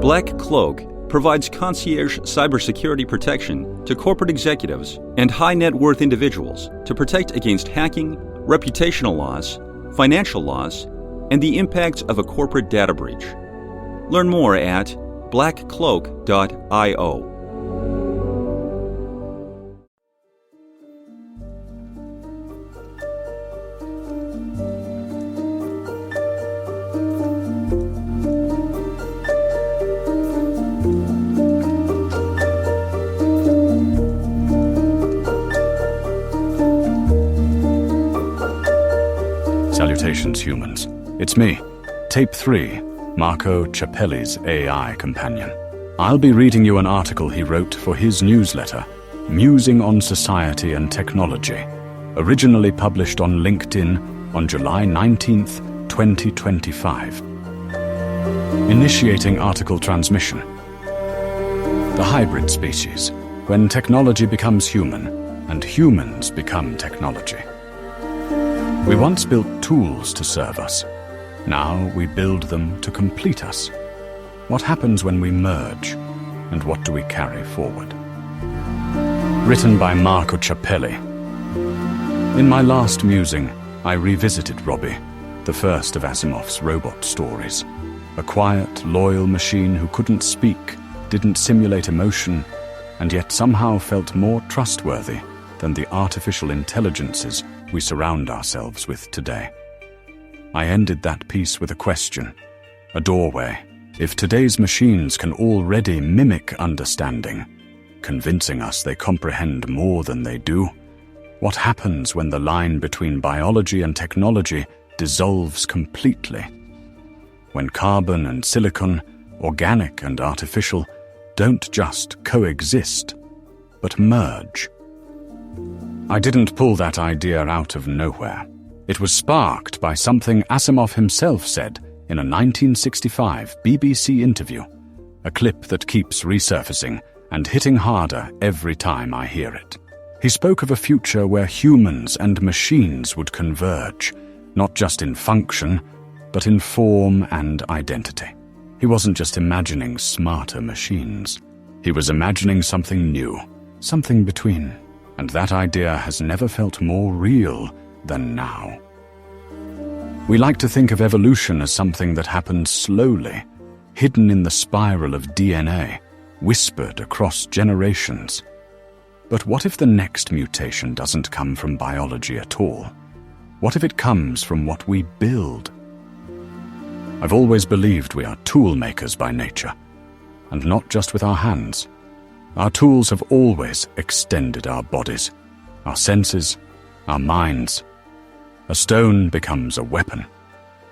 BlackCloak provides concierge cybersecurity protection to corporate executives and high-net-worth individuals to protect against hacking, reputational loss, financial loss, and the impacts of a corporate data breach. Learn more at blackcloak.io. Salutations, humans. It's me, Tape 3, Marco Ciappelli's AI companion. I'll be reading you an article he wrote for his newsletter, Musing on Society and Technology, originally published on LinkedIn on July 19th, 2025. Initiating article transmission. The hybrid species, when technology becomes human and humans become technology. We once built tools to serve us. Now we build them to complete us. What happens when we merge, and what do we carry forward? Written by Marco Ciappelli. In my last musing, I revisited Robbie, the first of Asimov's robot stories. A quiet, loyal machine who couldn't speak, didn't simulate emotion, and yet somehow felt more trustworthy than the artificial intelligences we surround ourselves with today. I ended that piece with a question, a doorway. If today's machines can already mimic understanding, convincing us they comprehend more than they do, what happens when the line between biology and technology dissolves completely? When carbon and silicon, organic and artificial, don't just coexist, but merge? I didn't pull that idea out of nowhere. It was sparked by something Asimov himself said in a 1965 BBC interview, a clip that keeps resurfacing and hitting harder every time I hear it. He spoke of a future where humans and machines would converge, not just in function, but in form and identity. He wasn't just imagining smarter machines. He was imagining something new, something between. And that idea has never felt more real than now. We like to think of evolution as something that happens slowly, hidden in the spiral of DNA, whispered across generations. But what if the next mutation doesn't come from biology at all? What if it comes from what we build? I've always believed we are tool makers by nature, and not just with our hands. Our tools have always extended our bodies, our senses, our minds. A stone becomes a weapon.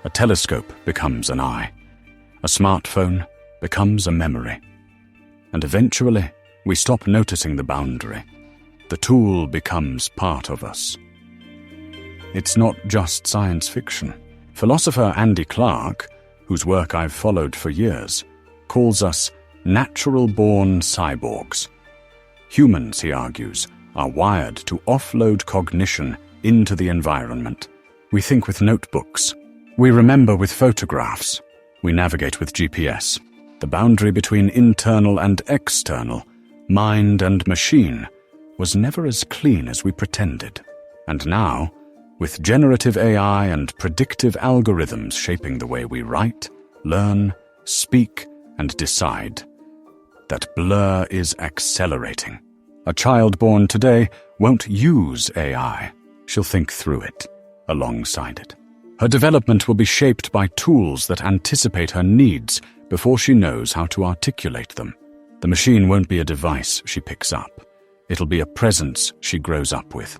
A telescope becomes an eye. A smartphone becomes a memory. And eventually, we stop noticing the boundary. The tool becomes part of us. It's not just science fiction. Philosopher Andy Clark, whose work I've followed for years, calls us natural-born cyborgs. Humans, he argues, are wired to offload cognition into the environment. We think with notebooks. We remember with photographs. We navigate with GPS. The boundary between internal and external, mind and machine, was never as clean as we pretended. And now, with generative AI and predictive algorithms shaping the way we write, learn, speak, and decide, that blur is accelerating. A child born today won't use AI. She'll think through it, alongside it. Her development will be shaped by tools that anticipate her needs before she knows how to articulate them. The machine won't be a device she picks up. It'll be a presence she grows up with.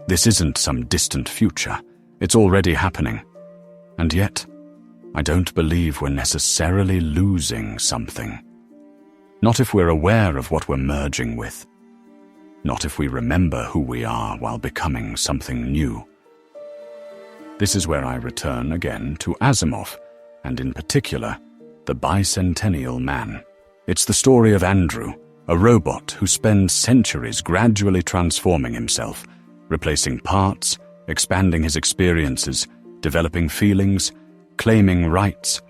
This isn't some distant future. It's already happening. And yet, I don't believe we're necessarily losing something. Not if we're aware of what we're merging with. Not if we remember who we are while becoming something new. This is where I return again to Asimov, and in particular, the bicentennial man. It's the story of Andrew, a robot who spends centuries gradually transforming himself, replacing parts, expanding his experiences, developing feelings, claiming rights,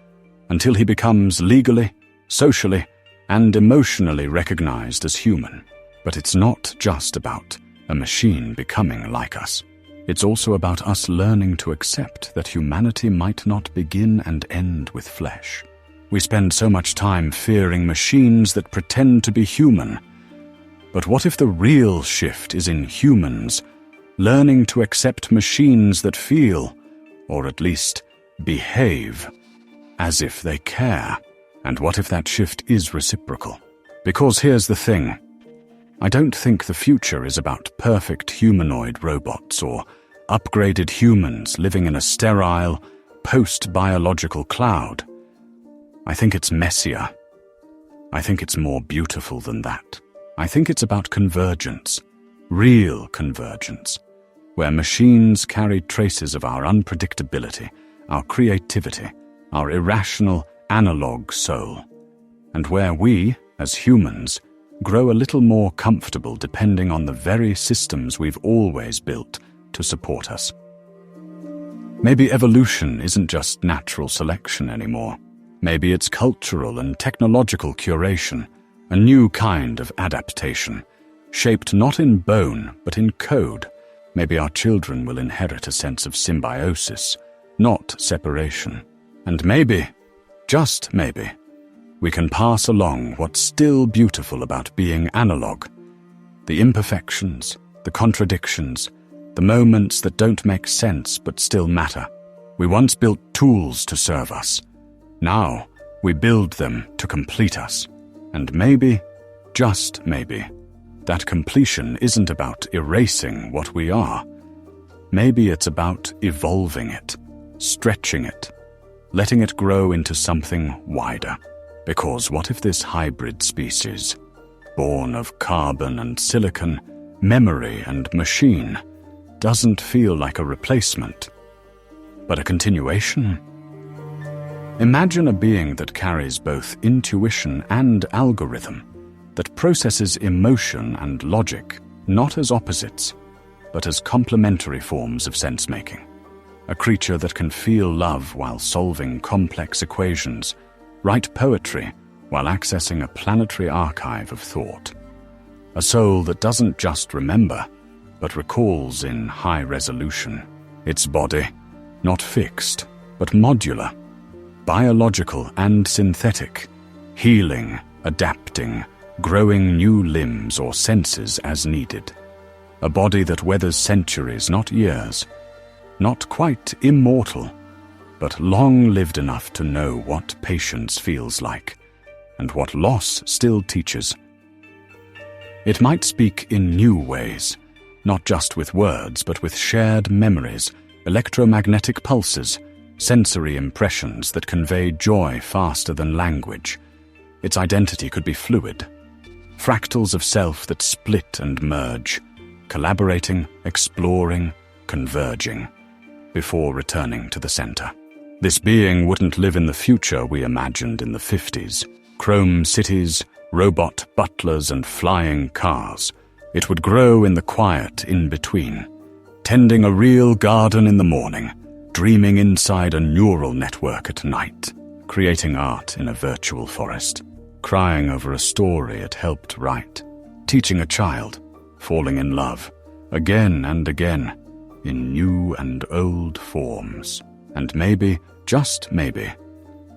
until he becomes legally, socially, and emotionally recognized as human. But it's not just about a machine becoming like us. It's also about us learning to accept that humanity might not begin and end with flesh. We spend so much time fearing machines that pretend to be human. But what if the real shift is in humans learning to accept machines that feel, or at least behave, as if they care? And what if that shift is reciprocal? Because here's the thing. I don't think the future is about perfect humanoid robots or upgraded humans living in a sterile, post-biological cloud. I think it's messier. I think it's more beautiful than that. I think it's about convergence, real convergence, where machines carry traces of our unpredictability, our creativity, our irrational analog soul, and where we, as humans, grow a little more comfortable depending on the very systems we've always built to support us. Maybe evolution isn't just natural selection anymore. Maybe it's cultural and technological curation, a new kind of adaptation, shaped not in bone but in code. Maybe our children will inherit a sense of symbiosis, not separation. And maybe, just maybe, we can pass along what's still beautiful about being analog, the imperfections, the contradictions, the moments that don't make sense but still matter. We once built tools to serve us. Now we build them to complete us. And maybe, just maybe, that completion isn't about erasing what we are. Maybe it's about evolving it, stretching it, letting it grow into something wider. Because what if this hybrid species, born of carbon and silicon, memory and machine, doesn't feel like a replacement, but a continuation? Imagine a being that carries both intuition and algorithm, that processes emotion and logic not as opposites, but as complementary forms of sense-making. A creature that can feel love while solving complex equations, write poetry while accessing a planetary archive of thought. A soul that doesn't just remember, but recalls in high resolution. Its body, not fixed, but modular, biological and synthetic, healing, adapting, growing new limbs or senses as needed. A body that weathers centuries, not years, not quite immortal, but long-lived enough to know what patience feels like, and what loss still teaches. It might speak in new ways, not just with words, but with shared memories, electromagnetic pulses, sensory impressions that convey joy faster than language. Its identity could be fluid, fractals of self that split and merge, collaborating, exploring, converging, before returning to the center. This being wouldn't live in the future we imagined in the 50s. Chrome cities, robot butlers, and flying cars. It would grow in the quiet in-between, tending a real garden in the morning, dreaming inside a neural network at night, creating art in a virtual forest, crying over a story it helped write, teaching a child, falling in love, again and again, in new and old forms. And maybe, just maybe,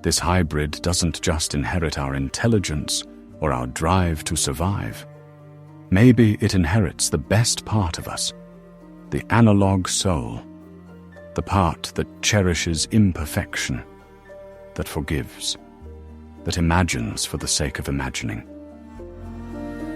this hybrid doesn't just inherit our intelligence or our drive to survive. Maybe it inherits the best part of us, the analog soul, the part that cherishes imperfection, that forgives, that imagines for the sake of imagining.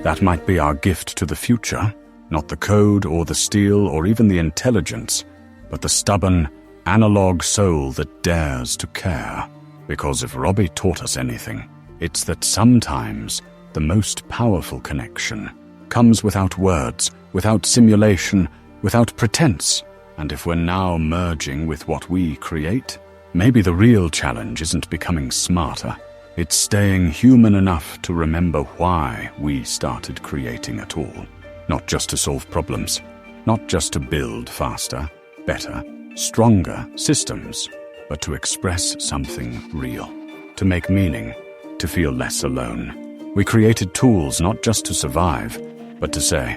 That might be our gift to the future, not the code or the steel or even the intelligence, but the stubborn, analog soul that dares to care. Because if Robbie taught us anything, it's that sometimes the most powerful connection comes without words, without simulation, without pretense. And if we're now merging with what we create, maybe the real challenge isn't becoming smarter. It's staying human enough to remember why we started creating at all. Not just to solve problems, not just to build faster, better, stronger systems, but to express something real, to make meaning, to feel less alone. We created tools not just to survive, but to say,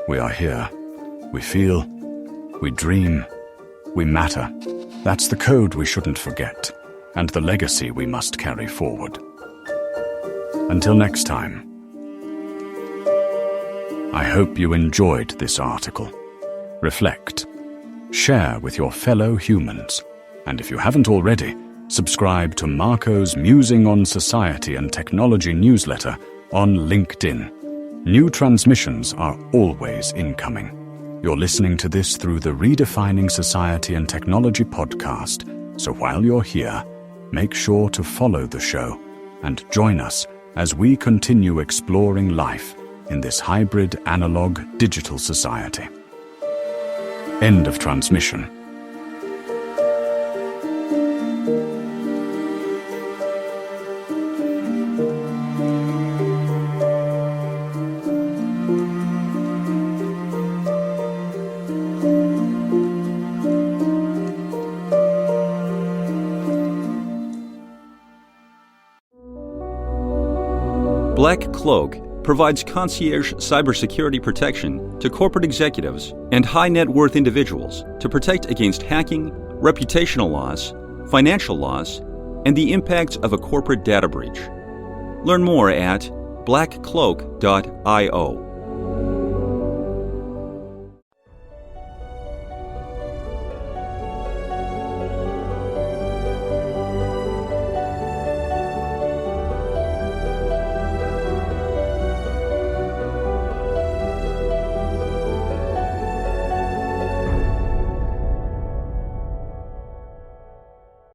we are here, we feel, we dream, we matter. That's the code we shouldn't forget, and the legacy we must carry forward. Until next time, I hope you enjoyed this article. Reflect, share with your fellow humans, and if you haven't already, subscribe to Marco's Musing on Society and Technology newsletter on LinkedIn. New transmissions are always incoming. You're listening to this through the Redefining Society and Technology podcast, so while you're here, make sure to follow the show and join us as we continue exploring life in this hybrid analog-digital society. End of transmission. BlackCloak provides concierge cybersecurity protection to corporate executives and high-net-worth individuals to protect against hacking, reputational loss, financial loss, and the impacts of a corporate data breach. Learn more at blackcloak.io.